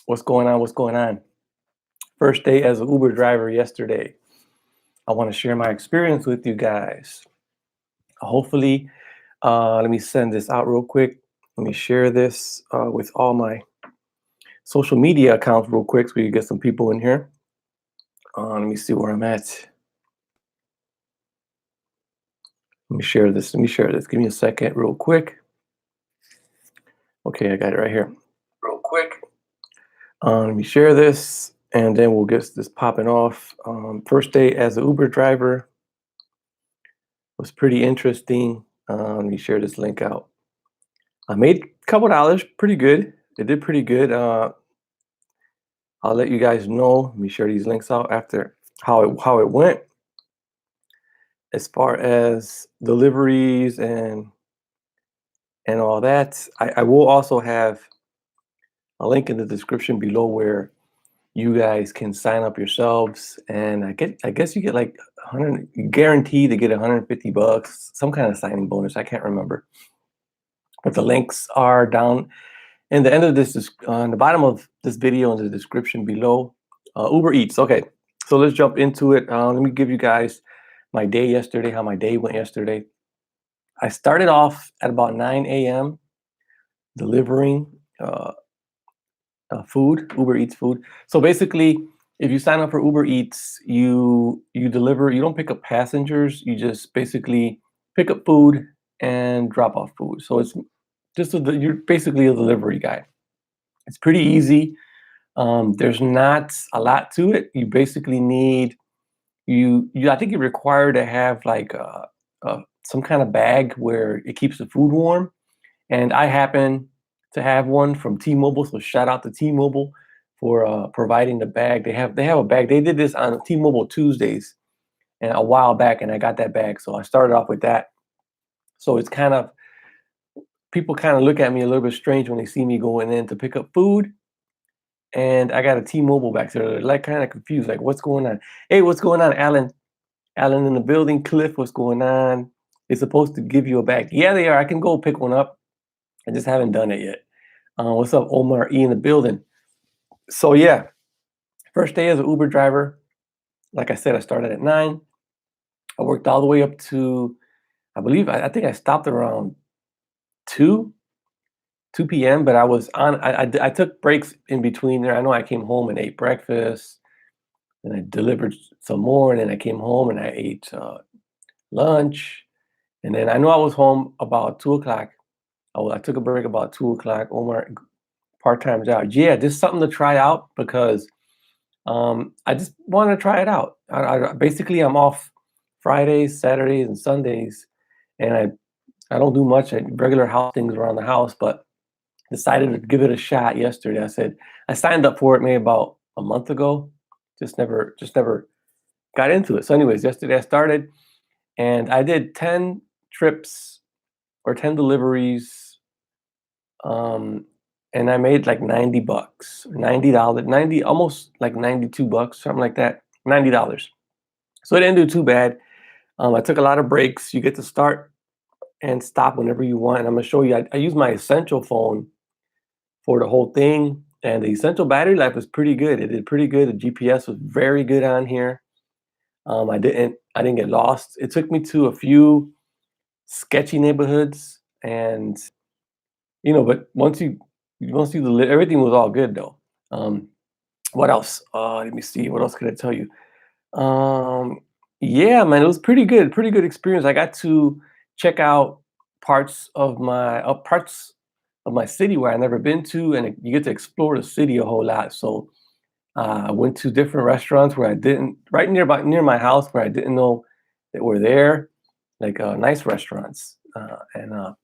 What's going on? What's going on? First day as an Uber driver yesterday. I want to share my experience with you guys. Hopefully, let me send this out real quick. Let me share this with all my social media accounts real quick so we can get some people in here. Let me see where I'm at. Let me share this. Let me share this. Give me a second, real quick. Okay, I got it right here. Real quick. Let me share this, and then we'll get this popping off. First day as an Uber driver was pretty interesting. Let me share this link out. I made a couple dollars, pretty good. It did pretty good. I'll let you guys know. Let me share these links out after how it went as far as deliveries and all that. I will also have a link in the description below where you guys can sign up yourselves, and I guess you get like 100 guaranteed to get 150 bucks, some kind of signing bonus. I can't remember, but the links are down in the end of this on the bottom of this video in the description below. Uber Eats. Okay, so let's jump into it. Let me give you guys my day yesterday, how my day went yesterday. I started off at about 9 a.m. delivering food, Uber Eats food. So basically, if you sign up for Uber Eats, you deliver. You don't pick up passengers. You just basically pick up food and drop off food. So it's you're basically a delivery guy. It's pretty easy. There's not a lot to it. You basically need I think you're required to have like some kind of bag where it keeps the food warm. And I happen to have one from T-Mobile, so shout out to T-Mobile for providing the bag. They have a bag. They did this on T-Mobile Tuesdays and a while back, and I got that bag. So I started off with that. So it's kind of people kind of look at me a little bit strange when they see me going in to pick up food, and I got a T-Mobile back there. They're like kind of confused, like what's going on? Hey, what's going on, Alan? Alan in the building. Cliff, what's going on? They're supposed to give you a bag. Yeah, they are. I can go pick one up. I just haven't done it yet. What's up, Omar E in the building? So yeah, first day as an Uber driver. Like I said, I started at 9. I worked all the way up to, I believe, I think I stopped around 2, 2 p.m. But I was on. I took breaks in between there. I know I came home and ate breakfast, and I delivered some more, and then I came home and I ate lunch, and then I know I was home about 2 o'clock. I took a break about 2 o'clock. Omar, part-time job. Yeah, just something to try out because I just want to try it out. Basically, I'm off Fridays, Saturdays, and Sundays, and I don't do much regular house things around the house, but decided to give it a shot yesterday. I said I signed up for it maybe about a month ago, just never got into it. So, anyways, yesterday I started and I did 10 trips or 10 deliveries, um, and I made like 90 bucks, $90, 90, almost like 92 bucks, something like that, $90. So it didn't do too bad. I took a lot of breaks. You get to start and stop whenever you want. And I'm gonna show you. I use my Essential phone for the whole thing, and the Essential battery life was pretty good. It did pretty good. The GPS was very good on here. I didn't get lost. It took me to a few sketchy neighborhoods, and but everything was all good though. Um, what else? Let me see. What else could I tell you? Um, yeah, man, it was pretty good experience. I got to check out parts of my city where I never been to, and you get to explore the city a whole lot. So I went to different restaurants where I didn't, right near my house where I didn't know that were there, like nice restaurants and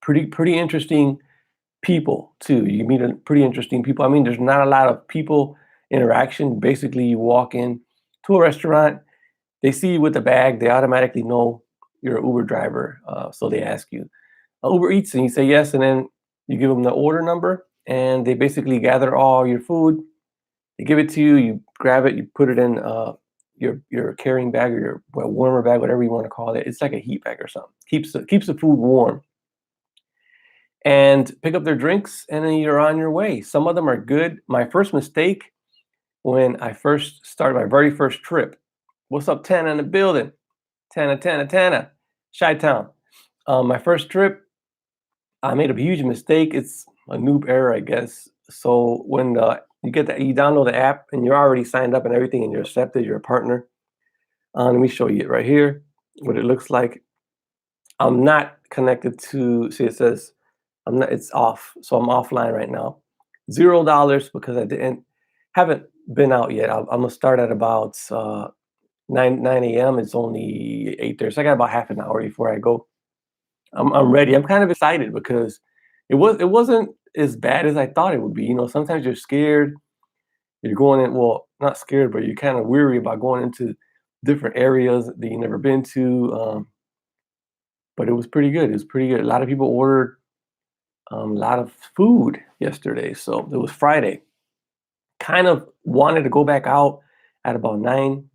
pretty interesting people too. You meet a pretty interesting people. I mean, there's not a lot of people interaction. Basically, you walk in to a restaurant, they see you with the bag, they automatically know you're an Uber driver. So they ask you, Uber Eats, and you say yes, and then you give them the order number, and they basically gather all your food. They give it to you. You grab it, you put it in your carrying bag or your warmer bag, whatever you want to call it. It's like a heat bag or something. Keeps the food warm. and pick up their drinks, and then you're on your way. Some of them are good. My first mistake when I first started my very first trip. What's up, Tana in the building? Tana, Chi-Town. My first trip, I made a huge mistake. It's a noob error, I guess. So when you download the app and you're already signed up and everything, and you're accepted, you're a partner. Let me show you it right here, what it looks like. I'm not connected to. See, it says I'm not. It's off, so I'm offline right now. $0 because I haven't been out yet. I'm gonna start at about 9 a.m. It's only 8:30, so I got about half an hour before I go. I'm ready. I'm kind of excited because it wasn't as bad as I thought it would be. Sometimes you're scared. You're going in, well, not scared, but you're kind of weary about going into different areas that you've never been to. But it was pretty good. It was pretty good. A lot of people ordered a lot of food yesterday, so it was Friday. Kind of wanted to go back out at about 9.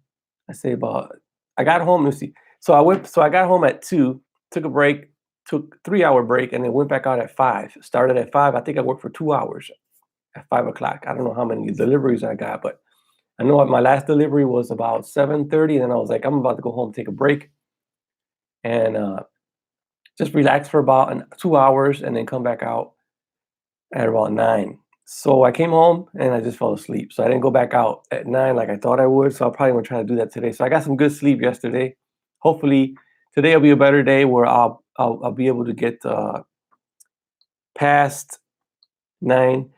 I say about I got home, let me see. So I got home at 2, took a break, took 3-hour break, and then went back out at 5. Started at 5. I think I worked for 2 hours at 5 o'clock. I don't know how many deliveries I got, but I know my last delivery was about 7:30, and then I was like, I'm about to go home, take a break, and just relax for about 2 hours, and then come back out at about 9. So I came home and I just fell asleep. So I didn't go back out at 9 like I thought I would. So I'll probably gonna try to do that today. So I got some good sleep yesterday. Hopefully today will be a better day where I'll be able to get past 9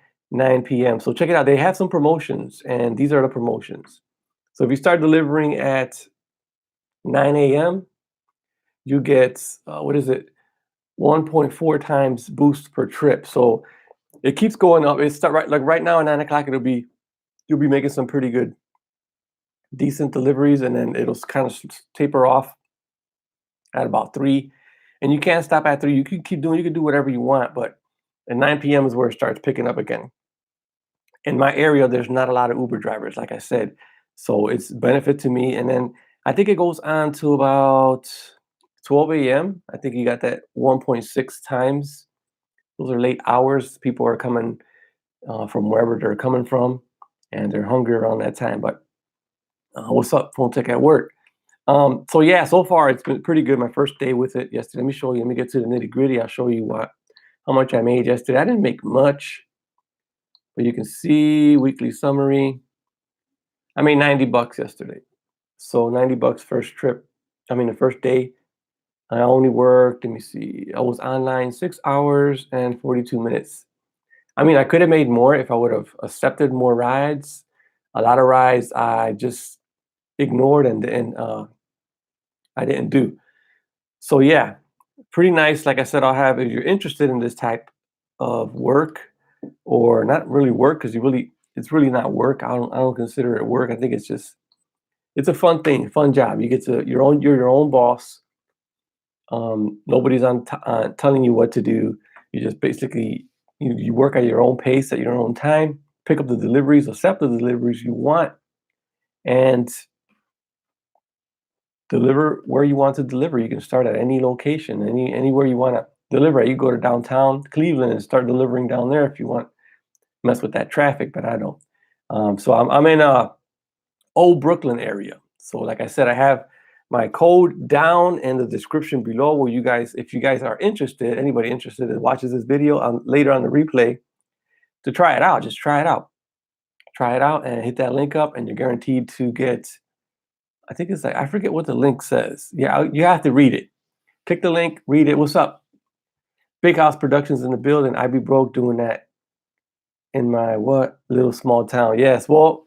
p.m. So check it out. They have some promotions, and these are the promotions. So if you start delivering at 9 a.m., you get what is it? 1.4 times boost per trip. So it keeps going up. It's start right like right now at 9 o'clock. You'll be making some pretty good, decent deliveries, and then it'll kind of taper off at about 3. And you can't stop at 3. You can keep doing. You can do whatever you want, but at 9 p.m. is where it starts picking up again. In my area, there's not a lot of Uber drivers, like I said, so it's benefit to me. And then I think it goes on to about 12 a.m. I think you got that 1.6 times. Those are late hours. People are coming from wherever they're coming from, and they're hungry around that time. But what's up, phone tech at work? So yeah, so far it's been pretty good. My first day with it yesterday. Let me show you. Let me get to the nitty gritty. I'll show you how much I made yesterday. I didn't make much, but you can see weekly summary. I made $90 yesterday. So $90 first trip. I mean the first day. I only worked. Let me see. I was online 6 hours and 42 minutes. I mean, I could have made more if I would have accepted more rides. A lot of rides I just ignored and I didn't do. So yeah, pretty nice. Like I said, I'll have if you're interested in this type of work, or not really work because it's really not work. I don't consider it work. I think it's a fun thing, fun job. You get to you're your own boss. Nobody's telling you what to do. You just basically you work at your own pace, at your own time. Pick up the deliveries, accept the deliveries you want, and deliver where you want to deliver. You can start at any location, anywhere you want to deliver. You go to downtown Cleveland and start delivering down there if you want. Mess with that traffic, but I don't. So I'm in Old Brooklyn area. So like I said, I have my code down in the description below where you guys, if you guys are interested, anybody interested that watches this video later on the replay to try it out, just try it out. Try it out and hit that link up and you're guaranteed to get, I think it's like, I forget what the link says. Yeah, you have to read it. Click the link, read it. What's up? Big House Productions in the building. I be broke doing that in my what little small town. Yes, well,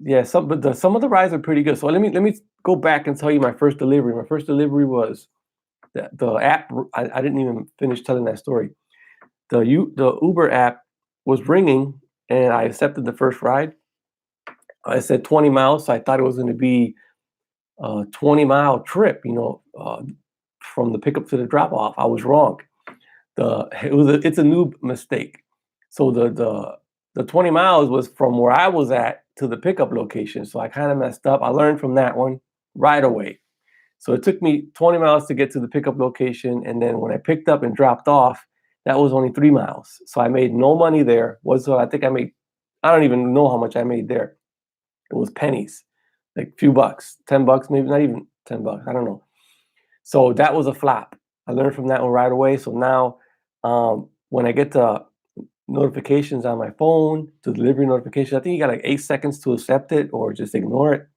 yeah, some of the rides are pretty good. So let me go back and tell you my first delivery. My first delivery was the app. I didn't even finish telling that story. The Uber app was ringing, and I accepted the first ride. I said 20 miles, so I thought it was going to be a 20-mile trip. From the pickup to the drop off. I was wrong. It's a new mistake. So the 20 miles was from where I was at to the pickup location. So I kind of messed up. I learned from that one right away. So it took me 20 miles to get to the pickup location. And then when I picked up and dropped off, That was only 3 miles. So I made no money there. I think I don't even know how much I made there. It was pennies, like few bucks, $10, maybe not even $10. I don't know. So that was a flop. I learned from that one right away. So now, when I get the notifications on my phone, the delivery notification, I think you got like 8 seconds to accept it or just ignore it.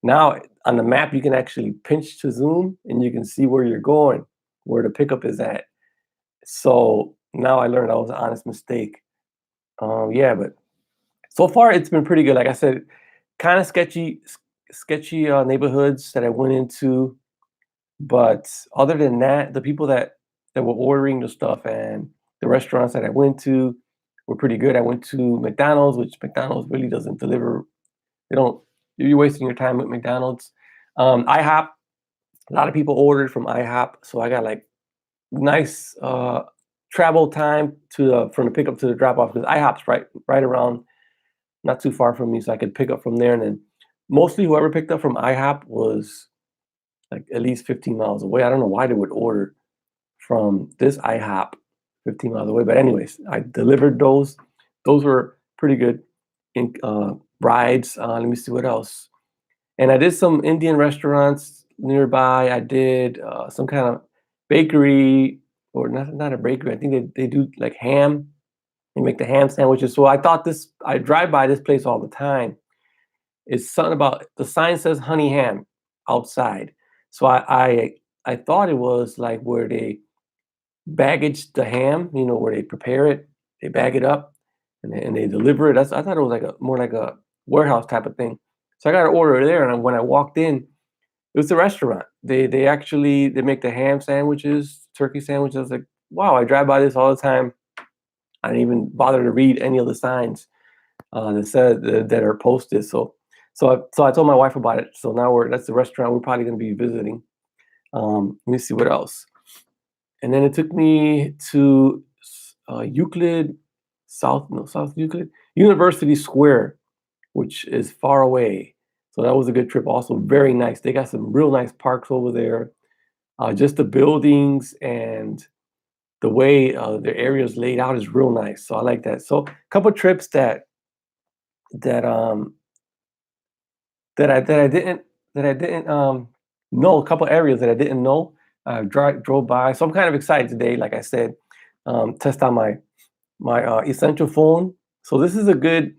Now on the map, you can actually pinch to zoom and you can see where you're going, where the pickup is at. So now I learned that was an honest mistake. Yeah, but so far it's been pretty good. Like I said, kind of sketchy neighborhoods that I went into, but other than that, the people that were ordering the stuff and the restaurants that I went to were pretty good. I went to McDonald's, which McDonald's really doesn't deliver. They don't. You're wasting your time with McDonald's. IHOP. A lot of people ordered from IHOP, so I got like nice travel time from the pickup to the drop off because IHOP's right around, not too far from me, so I could pick up from there. And then mostly whoever picked up from IHOP was like at least 15 miles away. I don't know why they would order from this IHOP 15 miles away, but anyways, I delivered those. Those were pretty good in rides. Let me see what else. And I did some Indian restaurants nearby. I did some kind of bakery, or not a bakery. I think they do like ham. They make the ham sandwiches. So I drive by this place all the time. It's something about the sign says honey ham outside. So I thought it was like where they baggage the ham, where they prepare it, they bag it up, and they deliver it. I thought it was like more like a warehouse type of thing. So I got an order there, and when I walked in, it was a restaurant. They make the ham sandwiches, turkey sandwiches. I was like, wow, I drive by this all the time. I didn't even bother to read any of the signs that are posted. So I told my wife about it. So now that's the restaurant we're probably going to be visiting. Let me see what else. And then it took me to Euclid, South Euclid, University Square, which is far away. So that was a good trip. Also, very nice. They got some real nice parks over there. Just the buildings and the way the area is laid out is real nice. So I like that. So a couple trips that um that I didn't know, a couple areas that I didn't know. Drove by, so I'm kind of excited today. Like I said, test out my Essential phone. So this is a good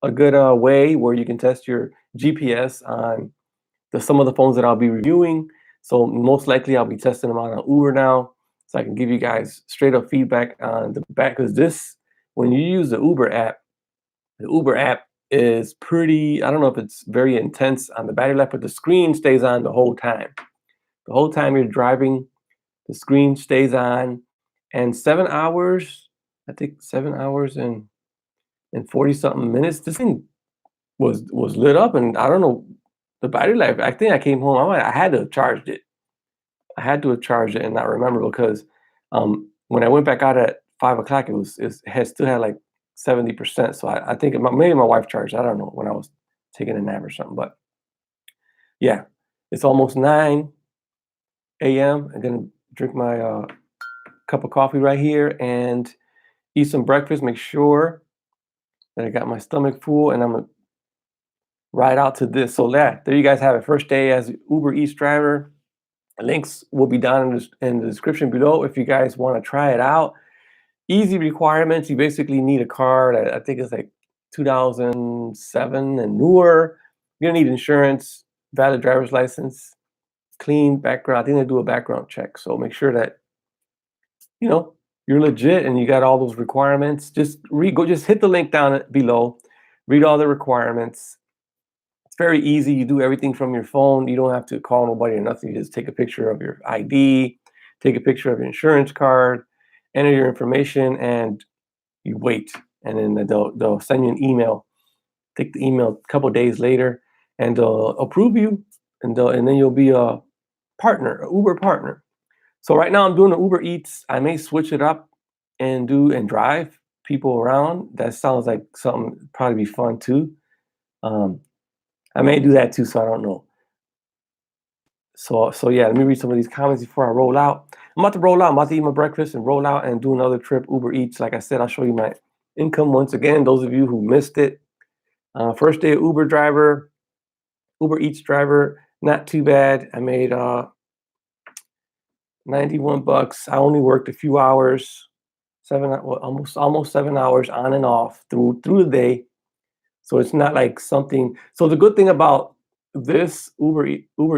way where you can test your GPS on some of the phones that I'll be reviewing. So most likely I'll be testing them out on Uber now, so I can give you guys straight up feedback on the back. Because when you use the Uber app is pretty. I don't know if it's very intense on the battery life, but the screen stays on the whole time. The whole time you're driving, the screen stays on, and 7 hours. I think 7 hours and 40 something minutes. This thing was lit up, and I don't know the battery life. I think I came home. I had to have charged it. I had to have charged it and not remember because when I went back out at 5 o'clock, it had still had like 70%. So I think maybe my wife charged. I don't know when I was taking a nap or something. But yeah, it's almost 9 a.m. I'm gonna drink my cup of coffee right here and eat some breakfast. Make sure that I got my stomach full, and I'm gonna ride out to this. So there you guys have it. First day as Uber Eats driver. Links will be down in the description below if you guys want to try it out. Easy requirements. You basically need a car that I think is like 2007 and newer. You're gonna need insurance, valid driver's license, clean background. I think they do a background check. So make sure that you know you're legit and you got all those requirements. Just hit the link down below, read all the requirements. It's very easy. You do everything from your phone. You don't have to call nobody or nothing. You just take a picture of your ID, take a picture of your insurance card, enter your information, and you wait. And then they'll send you an email. Take the email a couple days later, and they'll approve you, and then you'll be a partner, a Uber partner. So right now I'm doing the Uber Eats. I may switch it up and drive people around. That sounds like something probably be fun too. Um, I may do that too, so I don't know. So yeah, let me read some of these comments before I roll out. I'm about to roll out. I'm about to eat my breakfast and roll out and do another trip, Uber Eats. Like I said, I'll show you my income once again. Those of you who missed it, first day Uber Eats driver, not too bad. I made 91 bucks. I only worked a few hours, almost 7 hours on and off through the day. So it's not like something. So the good thing about this Uber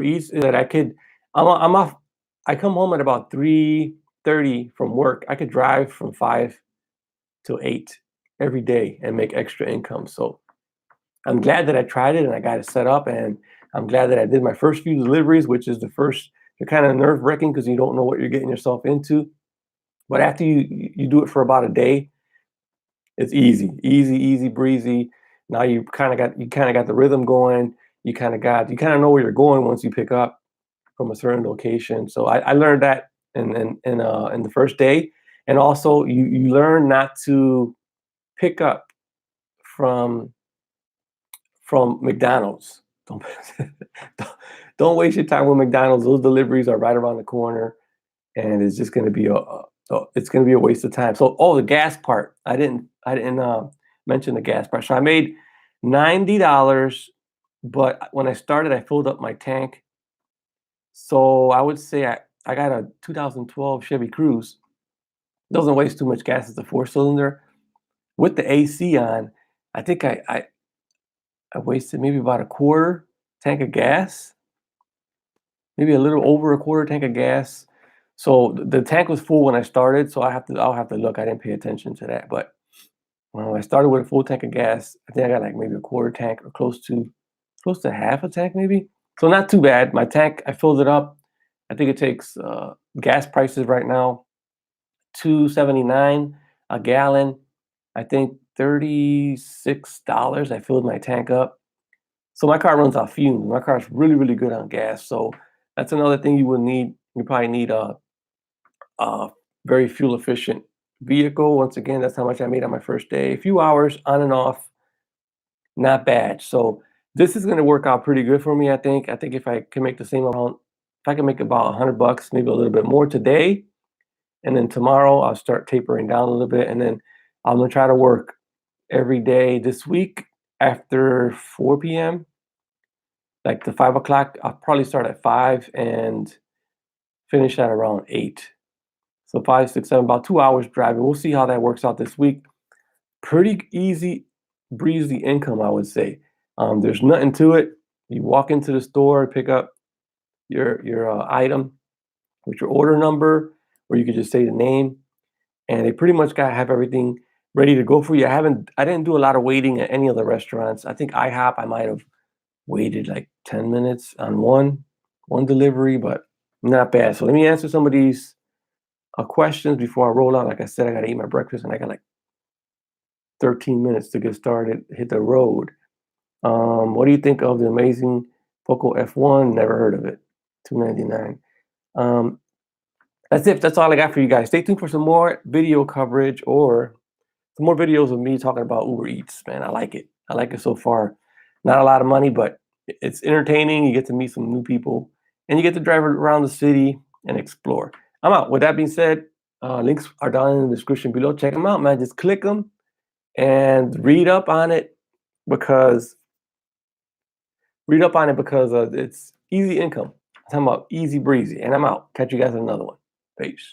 Eats is that I'm off. I come home at about 3:30 from work. I could drive from 5 to 8 every day and make extra income. So I'm glad that I tried it and I got it set up, and I'm glad that I did my first few deliveries, which is the first. They're kind of nerve wracking because you don't know what you're getting yourself into. But after you do it for about a day, it's easy breezy. Now you kind of got the rhythm going. You kind of know where you're going once you pick up from a certain location. So I learned that in the first day, and also you learn not to pick up from McDonald's. Don't don't don't waste your time with McDonald's. Those deliveries are right around the corner, and it's just going to be it's going to be a waste of time. So, the gas part, I didn't mention the gas part. So I made $90, but when I started, I filled up my tank. So I would say I got a 2012 Chevy Cruze. Doesn't waste too much gas. It's a four cylinder with the AC on. I think I wasted maybe about a quarter tank of gas, maybe a little over a quarter tank of gas. So the tank was full when I started, so I'll have to look. I didn't pay attention to that, but when I started with a full tank of gas, I think I got like maybe a quarter tank or close to half a tank maybe. So not too bad. My tank, I filled it up. I think it takes gas prices right now 2.79 a gallon. I think $36. I filled my tank up. So my car runs off fumes. My car's really good on gas. So that's another thing you would need. You probably need a very fuel efficient vehicle. Once again, that's how much I made on my first day. A few hours on and off, not bad. So this is going to work out pretty good for me. I think if I can make the same amount, if I can make about $100, maybe a little bit more today, and then tomorrow I'll start tapering down a little bit, and then I'm gonna try to work every day this week after 4 p.m. Like the 5 o'clock. I'll probably start at 5 and finish at around 8. So 5, 6, 7, about 2 hours driving. We'll see how that works out this week. Pretty easy, breezy income, I would say. There's nothing to it. You walk into the store, pick up your item with your order number, or you could just say the name, and they pretty much got have everything ready to go for you. I didn't do a lot of waiting at any of the restaurants. I think IHOP I might have waited like 10 minutes on one delivery, but not bad. So let me answer some of these questions before I roll out. Like I said, I got to eat my breakfast, and I got like 13 minutes to get started, hit the road. What do you think of the amazing Poco F1? Never heard of it. 299. Um, that's it. That's all I got for you guys. Stay tuned for some more video coverage or some more videos of me talking about Uber Eats. Man, I like it. I like it so far. Not a lot of money, but it's entertaining. You get to meet some new people, and you get to drive around the city and explore. I'm out. With that being said, links are down in the description below. Check them out, man. Just click them and because read up on it because it's easy income. I'm talking about easy breezy. And I'm out. Catch you guys in another one. Peace.